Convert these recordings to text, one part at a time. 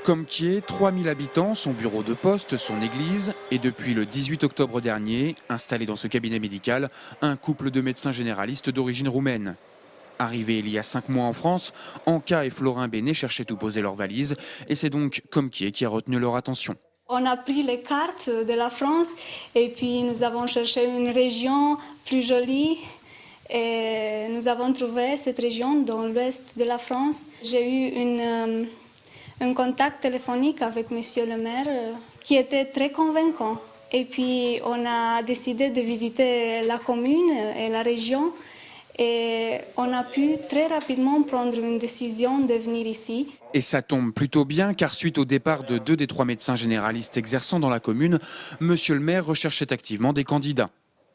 Comquier, 3000 habitants, son bureau de poste, son église et depuis le 18 octobre dernier, installé dans ce cabinet médical, un couple de médecins généralistes d'origine roumaine. Arrivés il y a 5 mois en France, Anka et Florin Bénet cherchaient où poser leurs valises et c'est donc Comquier qui a retenu leur attention. On a pris les cartes de la France et puis nous avons cherché une région plus jolie et nous avons trouvé cette région dans l'ouest de la France. J'ai eu un contact téléphonique avec monsieur le maire qui était très convaincant. Et puis on a décidé de visiter la commune et la région et on a pu très rapidement prendre une décision de venir ici. Et ça tombe plutôt bien car suite au départ de 2 des 3 médecins généralistes exerçant dans la commune, monsieur le maire recherchait activement des candidats.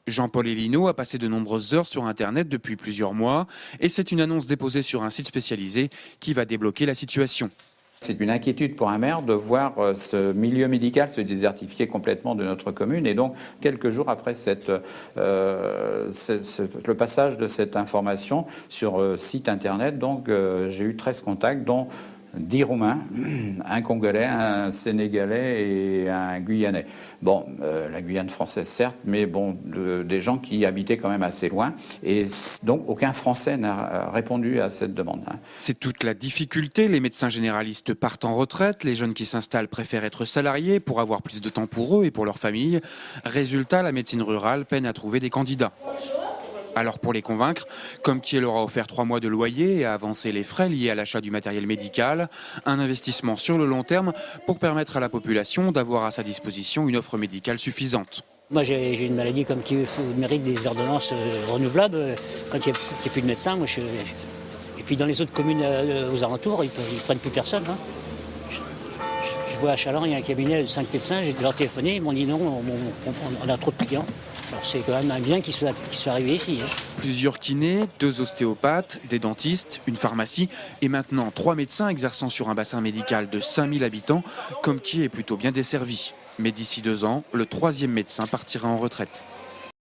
Jean-Paul Elino a passé de nombreuses heures sur Internet depuis plusieurs mois et c'est une annonce déposée sur un site spécialisé qui va débloquer la situation. C'est une inquiétude pour un maire de voir ce milieu médical se désertifier complètement de notre commune. Et donc, quelques jours après le passage de cette information sur site Internet, donc, j'ai eu 13 contacts, dont 10 Roumains, un Congolais, un Sénégalais et un Guyanais. Bon, la Guyane française certes, mais bon, des gens qui habitaient quand même assez loin. Et donc, aucun Français n'a répondu à cette demande. C'est toute la difficulté. Les médecins généralistes partent en retraite. Les jeunes qui s'installent préfèrent être salariés pour avoir plus de temps pour eux et pour leur famille. Résultat, la médecine rurale peine à trouver des candidats. Alors pour les convaincre, Comquier leur a offert 3 mois de loyer et a avancé les frais liés à l'achat du matériel médical, un investissement sur le long terme pour permettre à la population d'avoir à sa disposition une offre médicale suffisante. Moi j'ai une maladie comme qui mérite des ordonnances renouvelables. Quand il n'y a plus de médecins, et puis dans les autres communes aux alentours, ils ne prennent plus personne. Hein. Je vois à Chaland, il y a un cabinet de 5 médecins, j'ai dû leur téléphoner, ils m'ont dit non, on a trop de clients. Alors c'est quand même un bien qui soit arrivé ici. Hein. Plusieurs kinés, 2 ostéopathes, des dentistes, une pharmacie et maintenant 3 médecins exerçant sur un bassin médical de 5000 habitants, Comquier est plutôt bien desservi. Mais d'ici 2 ans, le 3e médecin partira en retraite.